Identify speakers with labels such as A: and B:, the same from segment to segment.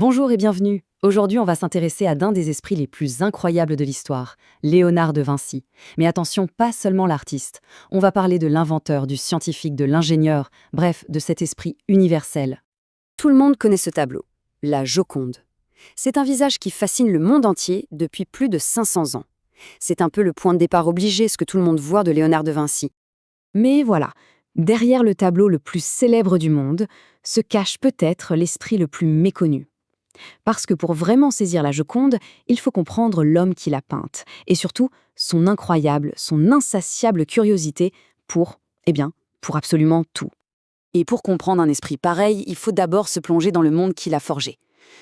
A: Bonjour et bienvenue. Aujourd'hui, on va s'intéresser à l'un des esprits les plus incroyables de l'histoire, Léonard de Vinci. Mais attention, pas seulement l'artiste. On va parler de l'inventeur, du scientifique, de l'ingénieur, bref, de cet esprit universel.
B: Tout le monde connaît ce tableau, la Joconde. C'est un visage qui fascine le monde entier depuis plus de 500 ans. C'est un peu le point de départ obligé, ce que tout le monde voit de Léonard de Vinci. Mais voilà, derrière le tableau le plus célèbre du monde, se cache peut-être l'esprit le plus méconnu. Parce que pour vraiment saisir la Joconde, il faut comprendre l'homme qui l'a peinte, et surtout son incroyable, son insatiable curiosité pour absolument tout. Et pour comprendre un esprit pareil, il faut d'abord se plonger dans le monde qu'il a forgé.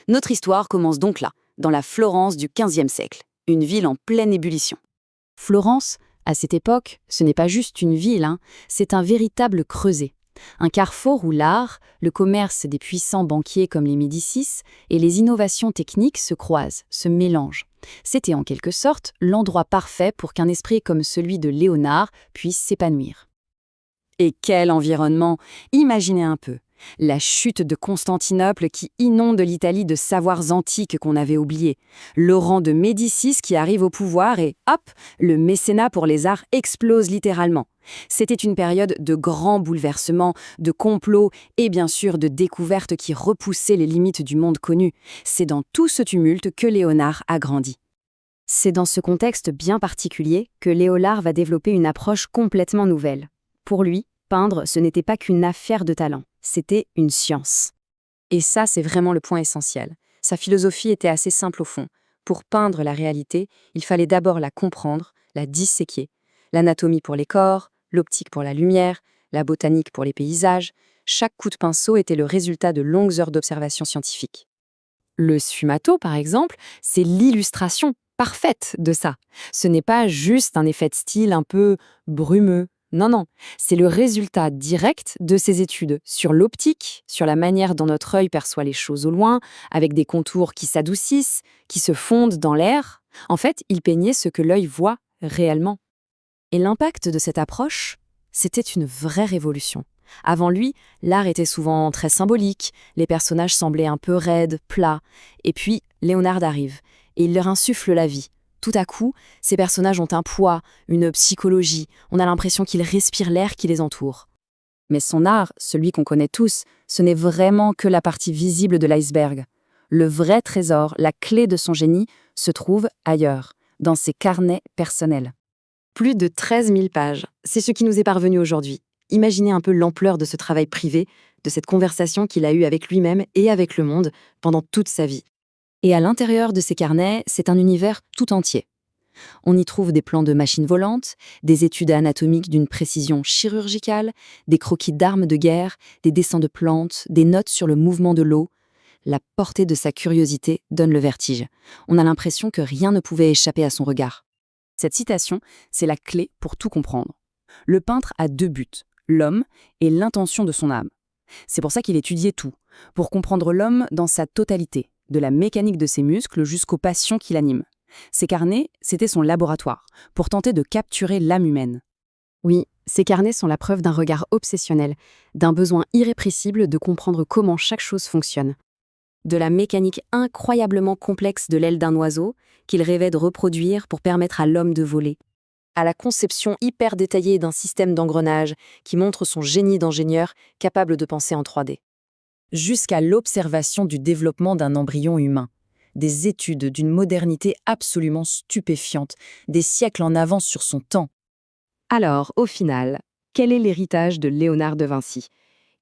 B: Notre histoire commence donc là, dans la Florence du XVe siècle, une ville en pleine ébullition. Florence, à cette époque, ce n'est pas juste une ville, c'est un véritable creuset. Un carrefour où l'art, le commerce des puissants banquiers comme les Médicis et les innovations techniques se croisent, se mélangent. C'était en quelque sorte l'endroit parfait pour qu'un esprit comme celui de Léonard puisse s'épanouir. Et quel environnement! Imaginez un peu, la chute de Constantinople qui inonde l'Italie de savoirs antiques qu'on avait oubliés, le rang de Médicis qui arrive au pouvoir et hop, le mécénat pour les arts explose littéralement. C'était une période de grands bouleversements, de complots et bien sûr de découvertes qui repoussaient les limites du monde connu. C'est dans tout ce tumulte que Léonard a grandi. C'est dans ce contexte bien particulier que Léonard va développer une approche complètement nouvelle. Pour lui, peindre, ce n'était pas qu'une affaire de talent, c'était une science. Et ça, c'est vraiment le point essentiel. Sa philosophie était assez simple au fond. Pour peindre la réalité, il fallait d'abord la comprendre, la disséquer. L'anatomie pour les corps, l'optique pour la lumière, la botanique pour les paysages. Chaque coup de pinceau était le résultat de longues heures d'observation scientifique. Le sfumato, par exemple, c'est l'illustration parfaite de ça. Ce n'est pas juste un effet de style un peu brumeux. Non, c'est le résultat direct de ces études sur l'optique, sur la manière dont notre œil perçoit les choses au loin, avec des contours qui s'adoucissent, qui se fondent dans l'air. En fait, il peignait ce que l'œil voit réellement. Et l'impact de cette approche, c'était une vraie révolution. Avant lui, l'art était souvent très symbolique, les personnages semblaient un peu raides, plats. Et puis, Léonard arrive, et il leur insuffle la vie. Tout à coup, ces personnages ont un poids, une psychologie, on a l'impression qu'ils respirent l'air qui les entoure. Mais son art, celui qu'on connaît tous, ce n'est vraiment que la partie visible de l'iceberg. Le vrai trésor, la clé de son génie, se trouve ailleurs, dans ses carnets personnels. Plus de 13 000 pages, c'est ce qui nous est parvenu aujourd'hui. Imaginez un peu l'ampleur de ce travail privé, de cette conversation qu'il a eue avec lui-même et avec le monde pendant toute sa vie. Et à l'intérieur de ces carnets, c'est un univers tout entier. On y trouve des plans de machines volantes, des études anatomiques d'une précision chirurgicale, des croquis d'armes de guerre, des dessins de plantes, des notes sur le mouvement de l'eau. La portée de sa curiosité donne le vertige. On a l'impression que rien ne pouvait échapper à son regard. Cette citation, c'est la clé pour tout comprendre. Le peintre a deux buts, l'homme et l'intention de son âme. C'est pour ça qu'il étudiait tout, pour comprendre l'homme dans sa totalité, de la mécanique de ses muscles jusqu'aux passions qui l'animent. Ces carnets, c'était son laboratoire, pour tenter de capturer l'âme humaine. Oui, ces carnets sont la preuve d'un regard obsessionnel, d'un besoin irrépressible de comprendre comment chaque chose fonctionne. De la mécanique incroyablement complexe de l'aile d'un oiseau, qu'il rêvait de reproduire pour permettre à l'homme de voler, à la conception hyper détaillée d'un système d'engrenage qui montre son génie d'ingénieur capable de penser en 3D. Jusqu'à l'observation du développement d'un embryon humain, des études d'une modernité absolument stupéfiante, des siècles en avance sur son temps. Alors, au final, quel est l'héritage de Léonard de Vinci?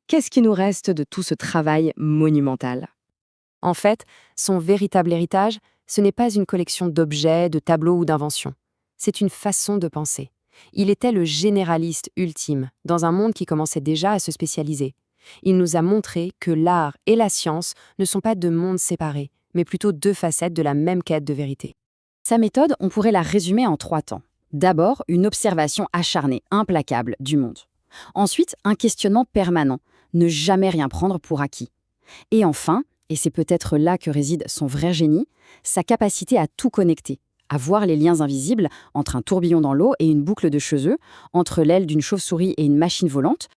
B: Qu'est-ce qui nous reste de tout ce travail monumental? En fait, son véritable héritage, ce n'est pas une collection d'objets, de tableaux ou d'inventions. C'est une façon de penser. Il était le généraliste ultime, dans un monde qui commençait déjà à se spécialiser. Il nous a montré que l'art et la science ne sont pas deux mondes séparés, mais plutôt deux facettes de la même quête de vérité. Sa méthode, on pourrait la résumer en 3 temps. D'abord, une observation acharnée, implacable du monde. Ensuite, un questionnement permanent, ne jamais rien prendre pour acquis. Et enfin, et c'est peut-être là que réside son vrai génie, sa capacité à tout connecter, à voir les liens invisibles entre un tourbillon dans l'eau et une boucle de cheveux, entre l'aile d'une chauve-souris et une machine volante.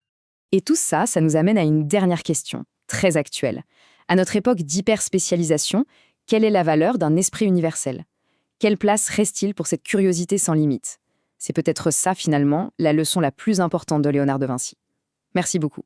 B: Et tout ça, ça nous amène à une dernière question, très actuelle. À notre époque d'hyperspécialisation, quelle est la valeur d'un esprit universel? Quelle place reste-t-il pour cette curiosité sans limite? C'est peut-être ça, finalement, la leçon la plus importante de Léonard de Vinci. Merci beaucoup.